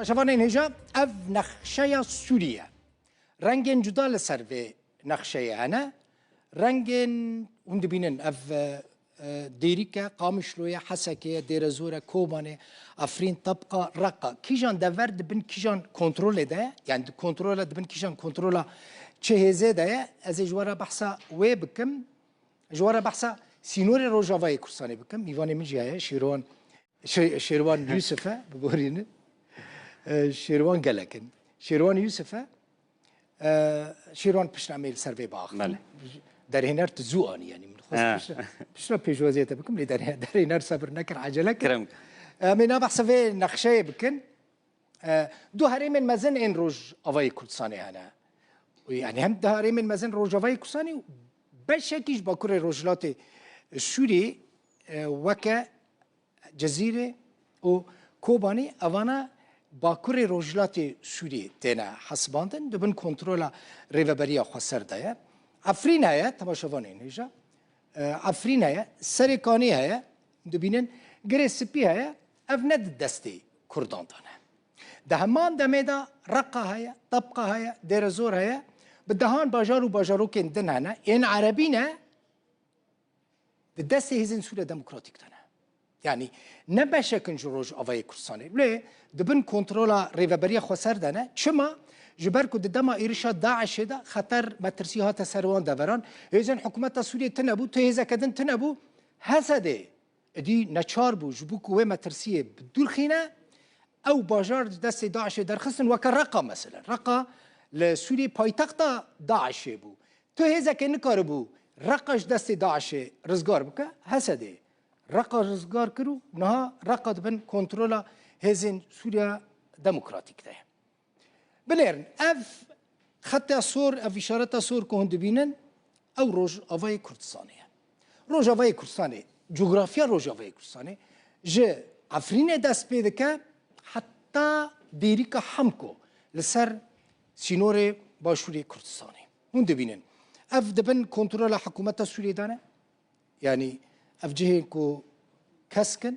شوانین هجا اف نقشه سوریه رنگین جدا لسر و نقشه هنه رنگین هند بینن اف دیریکه قامشلویه حسکه دیرزوره کوبانه افرین طبقه رقه کیجان دور دبن کیجان کنترل ده یعنی کنترل دبن کیجان کنترل چه هزه ده از جواره بحثا و بکم جواره بحثا سینور روجاوای کورسانی بکم میوان مجیه شیروان یوسفه ببورینه شیروان گلکن شیروان یوسفه شیروان پشنامیل سروی باخ در هنر تزوانی یعنی من خواست پشنا پیشوازیت بکم لی در هنر صبر نکر عجله کرم من بحث في نقشه بکن دو هریم مزن این روج آوای کردستانی هنه يعني هم ده هریم مزن روج آوای کردستانی بشکیش با کره روجلات سوری وکه جزیره و کوبانی اوانا باکور روجلات سوری تینا حسباندن دبن کنترل ریوبریا خسر دایه افرین هیا تماشاوان این هجا افرین هیا سرکانی هیا دبینن گریسپی هیا افند دستی کردان دانه ده همان دمیدا رقه هیا طبقه هیا دیرزور هیا بدهان باجارو باجارو که دن هنه این عربی نه دستی هزین سوریه دموکراتیک دانه يعني نباشا كنجروج أفاي كرساني ليه دبن كنترولا ريفابريا خسر دنا شما جبركو دما إيرشا داعش دا خطر مترسيها تسروان دوران إذن حكومة سوريا تنبو تهيزا كدن تنبو هسده دي نشار بو جبوكو وما ترسيه بدول خينا أو باجار دست داعش درخصن وكرقة مثلا رقة لسوريا بايتقطة داعش بو تهيزا كنكاربو رقش دست داعش رزقار بك هسده رقا رزگار کرو نها رقا دبن کنترولا هزین سوریا دموکراتیک ده بلرن اف خط صور اف اشارت صور که هند بینن او روج آوای کردستانیه روج آوای کردستانی جغرافیا روج آوای کردستانی جه افرین دست پیده که حتی دیری که همکو لسر سینور باشوری کردستانی هند بینن اف دبن کنترولا حکومت سوری دانه يعني أفجهن كو كسكن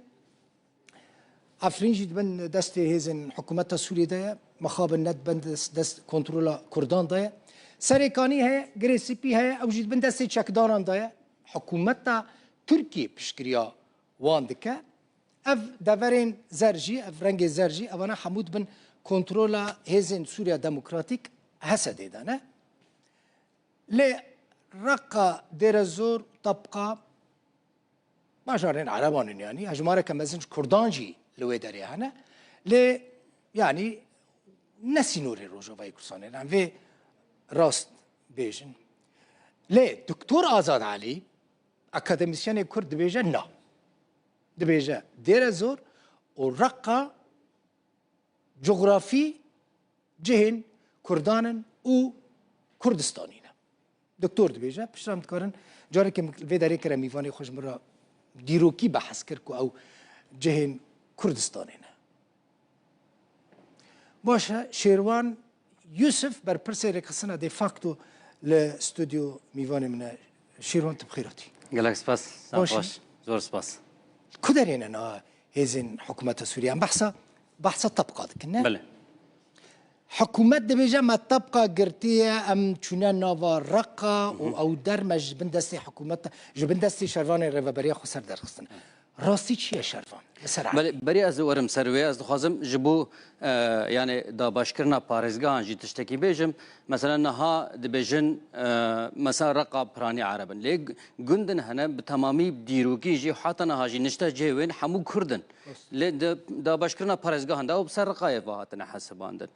أفرين جد بن دست هزن حكومة سوريا ده مخاب الند بن دست كنترولا كردان ده سريكاني هي غريسيبي هي أو جد بن دست شكداران ده حكومة تركيا بشكريا واندكا أف دافرين زرجي أف رنج زرجي أنا حمود بن كنترولا هزن سوريا ديمقراطيك هسد ده نه ل رقة درزور طبقة ما جارين عربان يعني هجمارة كمزنج كردانجي لوي داري هنا ل يعني نسي نوري روجوفاي كرساني يعني في راست بيجن ل دكتور آزاد علي أكاديميسيان كرد بيجن نا دبيجا دير زور ورقة جغرافي جهن كردانن و كردستانين دكتور دبيجا بشرام تكارن جاري كم في داري كرميفاني خوش مرة دیروکی بحث کرد که او جهن کردستانه باشه شیروان یوسف بر پرسه رکسنا دی فاکتو لاستودیو میوان من شیروان تبخیراتی گلک سپاس باش زور سپاس کدرین انا هزین حکومت سوریه بحثا طبقات کنه بله حكومات دبيجا ما تبقى قرتية أم تشونا نافا رقة أو درمج بندستي حكومات جبندستي شرفان ريفابريا خسر درخصن راستي شيء شرفان بله بري از ورم سروي از خازم جبو يعني دا باشكرنا باريزغان جي تشتكي بيجم مثلا نها دبيجن مثلا رقة براني عربا لي جندن هنا بتمامي بديروكي جي حتى نها جي نشتا جيوين حمو كردن لي دا باشكرنا باريزغان دا وبسر رقاية فهاتنا حسباندن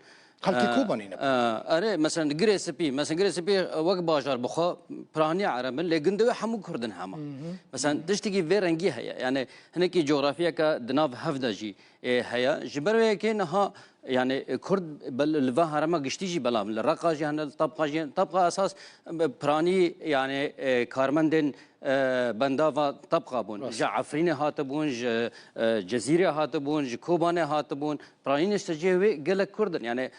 خلقي كوباني أره مثلا غريسبي وقت باجار بخا براني عربا لي جندو حمو كردن هما مثلا تشتكي في رنجي هي يعني هناك جغرافيا كدناف هفدجي هيا جبروي كينها يعني كرد باللفا هرما قشتيجي بلام الرقا جي هن الطبقه جي طبقه اساس براني يعني كارمندن بندافا طبقه بون جا عفريني هاتبون جزيره هاتبون كوبانه هاتبون براني نستجيوي قال كردن يعني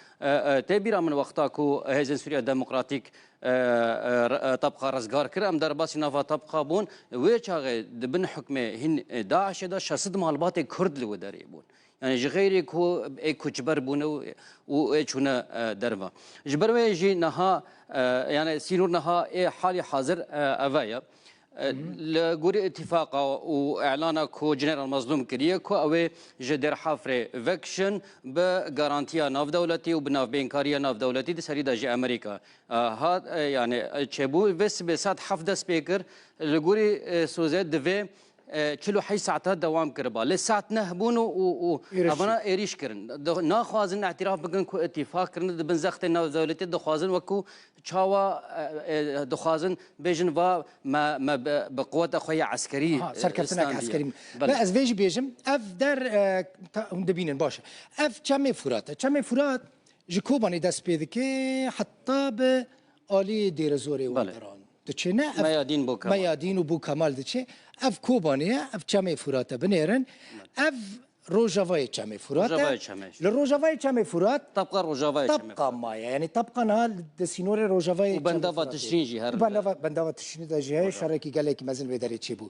تبيرا من وقتاكو هيزن سوريا ديمقراطيك طبقه رزقار كرام درباسي نافا طبقه بون ويشاغي دبن حكمه هن داعش دا شصد مالبات كرد لو داري بون يعني جغيري كو ايكو جبر بونو وايشونا درما جبر ويجي نها يعني سينور نها اي حالي حاضر افايا لغوري اتفاقا واعلانا كو جنرال مظلوم كريه كو اوي جدر حفر فيكشن بغارانتيا ناف دولتي وبناف بينكاريا ناف دولتي دي سريدا جي امريكا هاد يعني تشبو بس بسات حفظ سبيكر لغوري سوزيت دفي چلو حي ساعتها دوام كربا لساعت نهبون و ابنا ايريش كرن ناخوازن اعتراف بكن كو اتفاق كرن بنزخت ناف دولتي دخوازن وكو تشاوا دخوازن بيجن و ما بقوه اخويا عسكري سركرتناك عسكري لا از فيجي بيجم اف در دبينن باشا اف چمي فرات جكوباني داس بيدكي حتى ب آلي دير زوري ودران دچنا ميادين بو كمال ميادين وبو كمال دچي اف كوبانيه اف چمي فرات بنيرن اف روجافاي چمي فرات للروجافاي چمي فرات تبقى روجافاي تبقى مايا يعني تبقى نهال دسينور روجافاي وبندافا تشرينجي هر بندافا تشرينجي داجي هاي شاركي قالك مازن ويداري تشيبو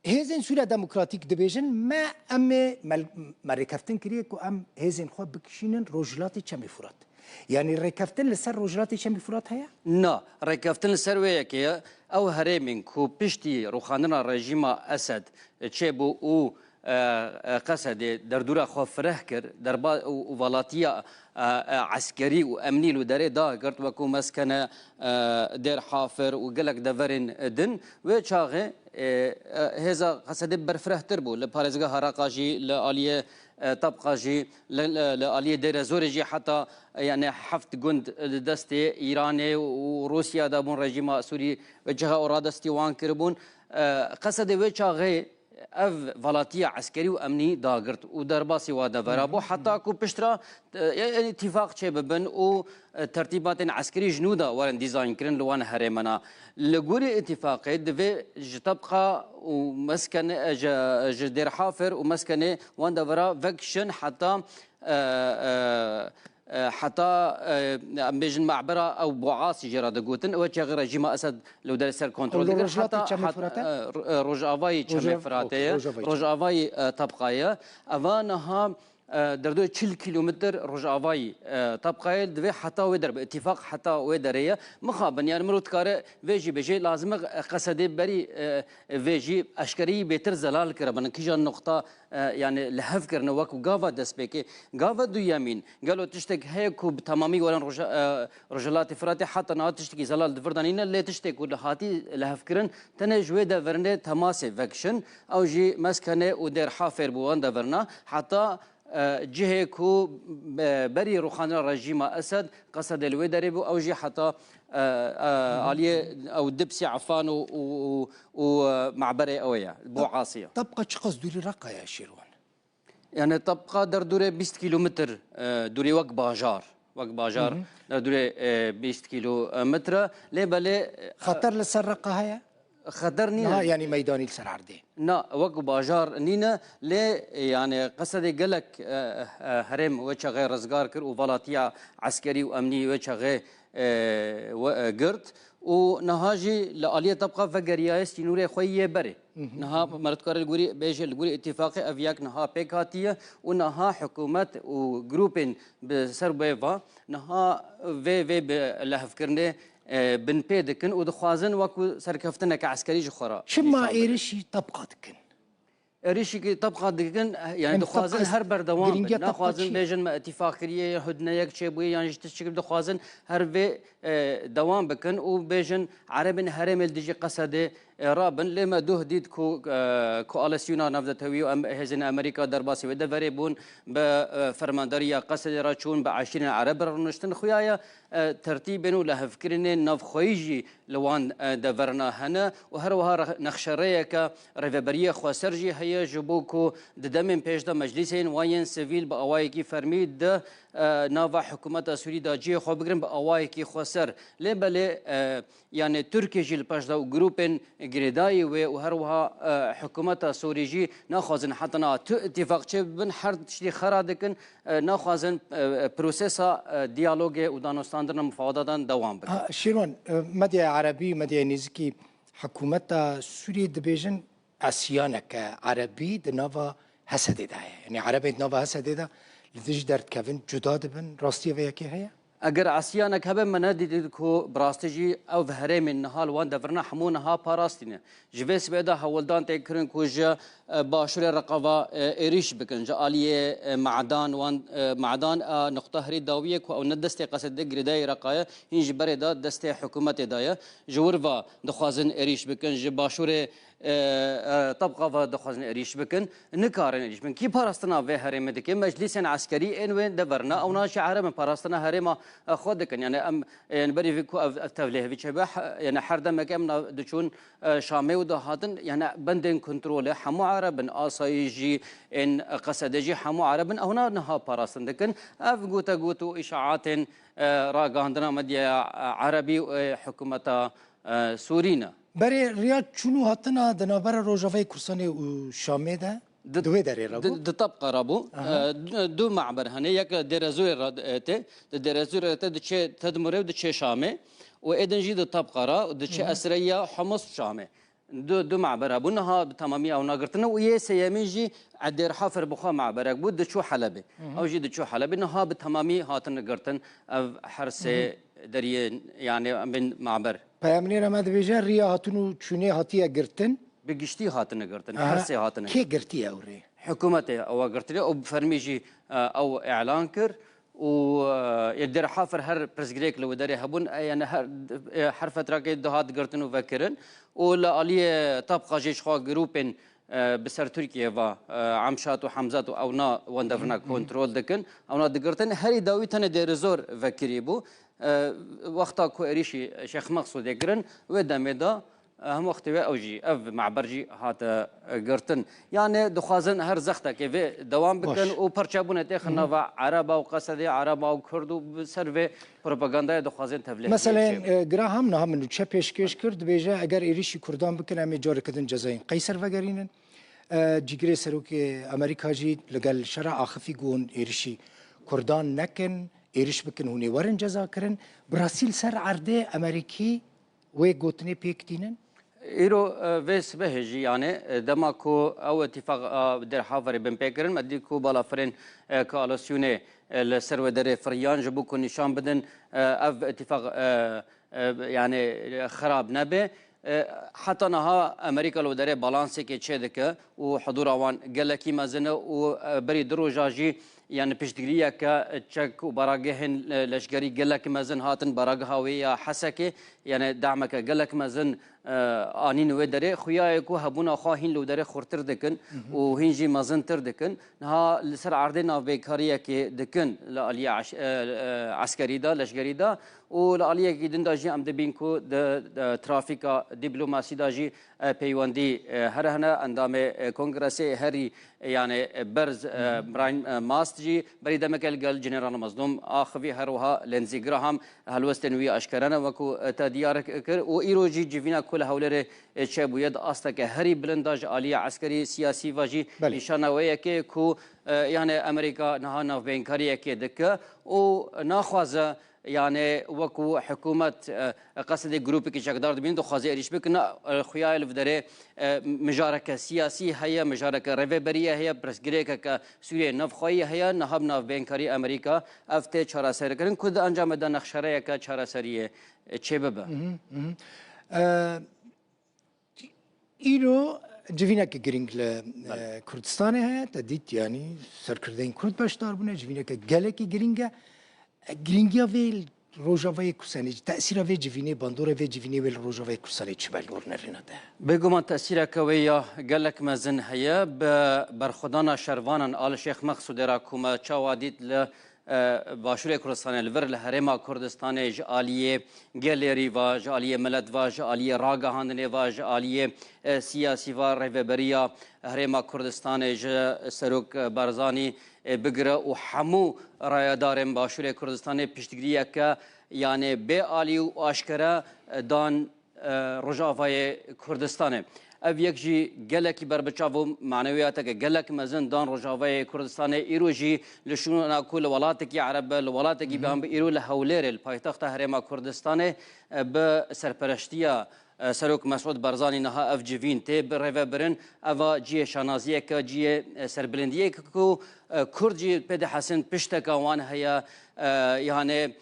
هيزن سوريا ديمقراطيك ديفيجن ما امي مركفتن كريكو ام هيزن خو بكشينن روجلاتي چمي فرات يعني ركفتن لسر روجلاتي چمي فرات هيا؟ نا ركفتن لسر ويكي او هرمين كو بشتي روخاندنا رژیما اسد تشيبو او قصد دردورا خو فرح كر دربا ولاتيا عسكري وامني لو داري دا قرت وكو مسكنه دير حافر وقلك دفرين دن وشاغي هذا قصد برفره تربو لبارزغا هراقاجي لاليه طبقه جي لاليه دير زورجي حتى يعني حفت جند دستي ايراني وروسيا دابون رژیما سوري وجهه اوراد استوان كربون قصد وشاغي اف فلاتيا عسكري وامني داغرت ودرباسي ودفرابو حتى كو بشترا يعني اتفاق شبابن و ترتيبات عسكري جنودا ورن ديزاين كرن لوان هرمنا لغوري اتفاق دفي جتبقى ومسكن جدير حافر ومسكن وان دفرا فيكشن حتى بيجن معبره او بوعاصي جرا دغوتن وجه غير رژیما اسد لو دار سر كنترول حتى روجافاي چمي فراتيه روجافاي طبقايه اوانها دردو 40 كيلومتر روجافاي طبقايه دوي حتى ودر باتفاق حتى ودريه مخابن يعني مرود كار فيجي بيجي لازم قصد بري فيجي اشكري بيتر زلال كربن كيجا نقطه يعني لهف كرنا وكو غافا دسبيكي غافا دو يمين قالوا تشتك هيكو بتمامي ولا رجلات فراتي حتى نا تشتكي زلال دفردانين اللي تشتك ولهاتي لهف كرن تنجوي دفرنه تماسي فاكشن او جي مسكنه ودير حافر بوان دفرنا حتى جهكو بري روخانا رژیما اسد قصد الودرب او جي حتى عليه او دبسي عفان ومعبري اويا بوعاصيه تبقى شقص دوري رقه يا شيروان يعني تبقى دردوري 20 كيلومتر دوري وك باجار دردوري 20 كيلومتر لي بالي خطر للسرقه هيا خطر نينا يعني ميداني لسر عردي نا وقو باجار نينا لي يعني قصدي قالك هرم وجه غير رزقار كر وفلاتيا عسكري وامني وجه غير قرت ونهاجي لآلية تبقى فقريا سينوري خويه بري نها مرتكار الجوري بيجي الجوري اتفاقي افياك نها بيكاتيه ونها حكومات وجروبين بسربيفا نها في لهفكرني بن بيدكن ودخوازن وكو سركفتنا كعسكري جخرا شما ايرشي طبقه دكن ريشي طبقه دكن يعني دخوازن هر بردوام ناخوازن بيجن ما اتفاق كريه هدنا يك شيبوي يعني تشكل دخوازن هر في دوام بكن وبيجن عربن هرم الدجي قصده رابن لما دوه ديد كواليسيونا نفذتوي هزن امريكا درباسي ودفري بون بفرمانداريا قصد راتشون ب20 عرب رنشتن خويايا ترتيبن ولا فكرين نف خويجي لوان دفرنا هنا وهروها نخشريك ريفبريه خو سرجي هي جبوكو ددمن بيجدا مجلسين واين سيفيل باوايكي فرميد د نافا حكومه سوري دا جي خو بگرن باوايكي خو سر لبل يعني تركي جيل باشدا جروبن جريداي وهروها حكومه سوريجي ناخذن حتى اتفاق بن حرد شدي خرادكن ناخذن بروسيسا ديالوج ودانوستاندرن مفاوضات دوام بك شيرون مديا عربي مديا نيزكي حكومه سوري دبيجن اسيانك عربي دنافا هسدي ده يعني عربي نوفا هسدي ده لديش درت كافن جدا دبن راستي وياكي هي اگر اسیانک هبه من دیدید کو براستجی او هرم نهال وان دفرنا حمون ها باراستینه جویس بدا هولدان تکرن کوج باشور رقوا ایریش بکن جالیه معدان وان معدان نقطه هری داویه کو او ندست قصد گردای رقایه هنج بردا دست حکومت دایه جوروا دخوازن ایریش بکن ج باشور طبقه و دخوازن ایریش بکن نکارن ایریش بکن کی پاراستنا و هرم دکه مجلس عسکری ان وین دفرنا او ناش عرب پاراستنا هرم خود کن يعني ام يعني بري فيكو التفليه في شبه يعني حردا مكان دشون شامي وده هاتن يعني بندن كنترول حمو عرب اصايجي ان قصدجي حمو عرب هنا نها باراستن لكن اف قوتو اشاعات راغاندنا مديا عربي حكومه سورينا بري رياض شنو هاتنا دنابر روجافي كرساني وشامي ده دوي داري رابو تبقى رابو دو معبر هني يك درزور تي درزور تي دشي تدمر ودشي شامي وإذن جي تبقى را ودشي أسرية حمص شامي دو معبر ابو نها تمامي او ناقرتنا ويا سياميجي عدير حافر بخا معبر بود دشو حلبي او جي دشو حلبي نها بتمامي هاتن قرتن حرسه دري يعني من معبر پیامنی رماد بیجار ریا هاتونو چونه هاتیه گرتن بقشتي هاتن قرتن حرسه هاتن كي قرتي أوري حكومته او قرتلي او فرميجي او اعلان كر ويدير حافر هر برزجريك لو داري هبون يعني هر فتره كي دهات قرتن وفكرن ولا عليه طبقه جيش خوا جروبين بسر تركيا و عمشات وحمزات او نا وندفنا كنترول دكن او نا دقرتن هري داوي تن دير زور فكريبو وقتا كو اريشي شيخ مقصود يقرن ودمدا هم وقت اوجي اف معبرجي هات قرتن يعني دخازن هر زخته كيف دوام بكن وبرشابونه تخنا عرب او قصدي عرب او كرد بسرفي بروباغندا دخازن تبليغ مثلا جراهام نها من تشابيش كيش كرد بيجا اگر ايريشي كردان بكن امي جور كدن جزاين قيصر وگرينن جيگري سروك امريكا جي لقال شرع اخفي جون ايريشي كردان نكن ايريش بكن هوني ورن جزا كرن براسيل سر عرده امريكي وي قوتني بيكتينن ايرو فيس بهجي يعني دماكو او اتفاق در حافر بن بيكرن مديكو بالا فرين كالوسيوني السرو در فريان جبوكو نشان بدن اف اتفاق يعني خراب نبي حتى نها امريكا لو در بالانسي كي تشدك وحضور اوان قالكي مازنه وبري دروجاجي يعني بيشتغليا كتشك وبراجهن لشجري قالك مازن هاتن براجها ويا حسكي يعني دعمك قالك مازن آنين ودري خيايكو هبونا خاهين لو دري خورتر دكن وهنجي مازن تر دكن نها لسر عردنا بيكاريا كي دكن لاليا عسكري دا لشجري دا ولاليا كي دنداجي ام دبينكو ترافيكا دبلوماسي داجي بيواندي هرهنا اندام كونغرسي هري يعني برز براين ماستجي بري دمكل قال جنرال مصدوم اخفي هروها لينزي جراهام هلوستنوي اشكرنا وكو تديار كر وايروجي جيفينا كل هولره شابو يد استك هري بلنداج عاليه عسكري سياسي واجي نشانه ويكي كو يعني امريكا نهانا بينكاريه كي دك وناخذ يعني وكو حكومه قصد جروب كي شقدار بين دو خازي ريش بكنا خيال فدري مجاركه سياسي هي مجاركه ريفبريه هي برسجريكا كسوريا نفخويه هي نهب ناف بينكاري امريكا افته چارا سر كرن كود انجام د نخشره کا چارا سريه چببه ايرو جوینا که گرینگ لکردستان هست تدید یعنی سرکردن کرد باشدار بونه جوینا که گله که گرینگیا ویل روجاوی کسانی تأثیر وی جوینی باندور وی جوینی ویل روجاوی کسانی چه بالور نرینه ده بگم تأثیر کویا گلک مزن هیا برخدانا شروانان آل شیخ مقصود را کما چاوادید ل باشور کردستان الور لهرما کردستان جالیه گلری و جالیه ملت و جالیه راگهاندنی و جالیه سیاسی و رهبریا هرما کردستان سروک بارزانی بگره و همو رایدارم باشور کردستان پشتگیریه که یعنی به عالی و آشکره دان رجاوای کردستانه اف یک جی گلکی بربچاو معنویات که گلک مزن دان رجاوای کردستان ایروجی لشون کل ولات کی عرب ولات کی بیان ایرو لهولر پایتخت هرما کردستان به سرپرشتیا سروک مسعود برزانی نها اف جوین تی برای برن اوا جی شانازیه که جی سربلندیه که کرد جی پد حسن پشت کوان هیا يعني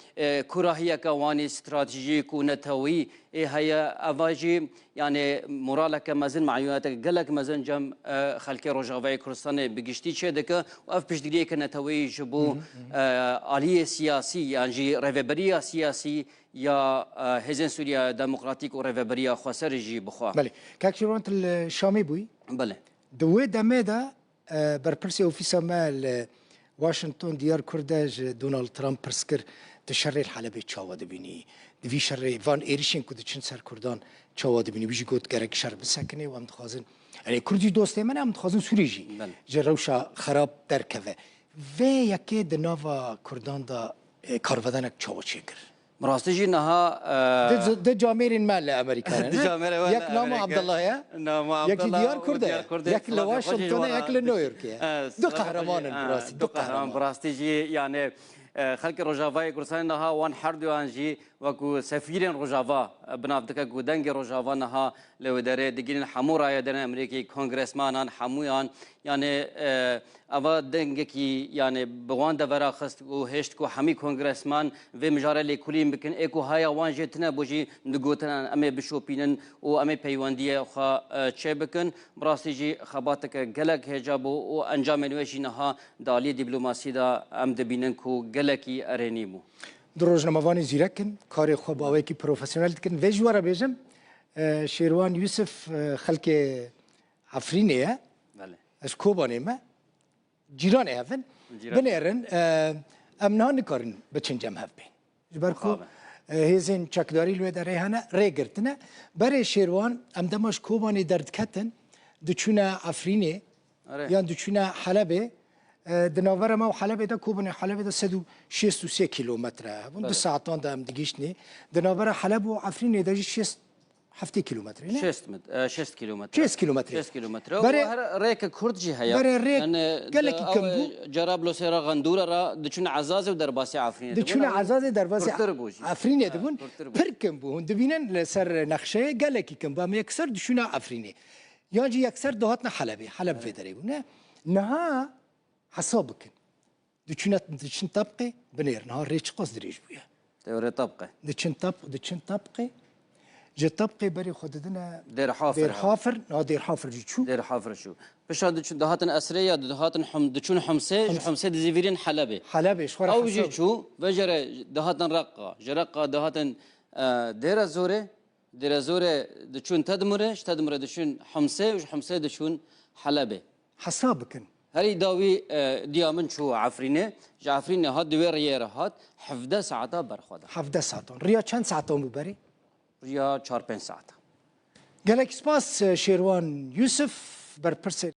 كراهية كواني استراتيجيك ونتوي هي أواجي يعني مرالك مازن معيوناتك قالك مازن جم خلكي روجافي كردستان بقشتي شدك وأف بجديك نتوي جبو آلية سياسي يعني ريفبرية سياسي يا هزن سوريا ديمقراطيك وريفبرية خسر جي بخوا. بله كاكشيرونت الشامي بوي. بله. دوي دمدا برپرسي اوفيسا مال واشنطن ديار كرداج دونالد ترامب برسكر تشري الحلبة تشاوا دبيني دفي شري فان إيريشين كود تشن سر كردان تشاوا دبيني بيجي قد كرك شر بسكنه وام تخازن يعني كردي دوستي من ام تخازن سوريجي جروشا خراب تركبه و يكي دنافا كردان دا كارفدانك تشاوا شكر مراستجي نها ده جاميرين مال امريكان يك نام عبد الله يا يك ديار كرده يك لواشنطن يك لنيويورك دو قهرمان براسي دو قهرمان براستجي يعني خلق روجافا كردستان نها وان حردوان جي وكو سفيرين روجافا بنافدك غودنگ روجافا نها لودره دگين حمورا يدن امريكي كونغرسمانان حمويان يعني اوا دنگكي يعني بوان دورا خست و هشت کو حمي كونغرسمان و مجاره لكولي بكن ايكو هيا وان جتنا بوجي ندغوتن امي بشوبينن و امي بيوانديه خا تشبكن براستيجي خباتك گلك حجاب و انجام نوشي نها دالي دبلوماسي دا ام دبينن كو گلكي ارينيمو دروج نموانی زیرکن کاری خوب آوی کی پروفسیونال کن وجوارا بیجم شیروان یوسف خلک عفرینه بله از کوبانه ما جیران هفن بنیرن امنها نکارن بچن جمع هف بین جبرکو هزین چکداری لوی داره هنه ریگرتنه برای شیروان ام دماش کوبانه درد کتن دچونه عفرینه یا دچونه حلبه دناور ما وحلب ده كوبن حلب ده 163 كيلومتر بون دو ساعتان ده ام دقيشني دناور حلب وعفرين ده 6 كيلومتر 6 كيلومتر 6 كيلومتر بري ريك كردجي هيا بري ريك قال لك كمبو جراب لو سيرا غندوره را دچون عزاز و درباسي عفرين دچون عزاز درباسي عفرين دبون بركمبو دبينن لسر نقشه قال لك كمبو ما يكسر دچون عفرين ياجي يكسر دهاتنا حلب في دري نها حسابك دچن طبقه بنير نهار ريش قص دريج بويا توري طبقه دچن طبقه جه طبقه بري خددنا دير حافر شو دير حافر شو بش دچن دهاتن اسريه دهاتن دچون حمسه دزيفيرين حلبه شخور او جي شو وجر دهاتن رقه دهاتن دير زوره دچون تدمره دچون حمسه دچون حلبه حسابك هري داوي ديامن شو عفرينه جعفرينه هاد دوي ريره هاد حفده ساعته برخوده حفده ساعتون ريا چند ساعتون ببري ريا 4-5 ساعه قالك سباس شيروان يوسف برپرس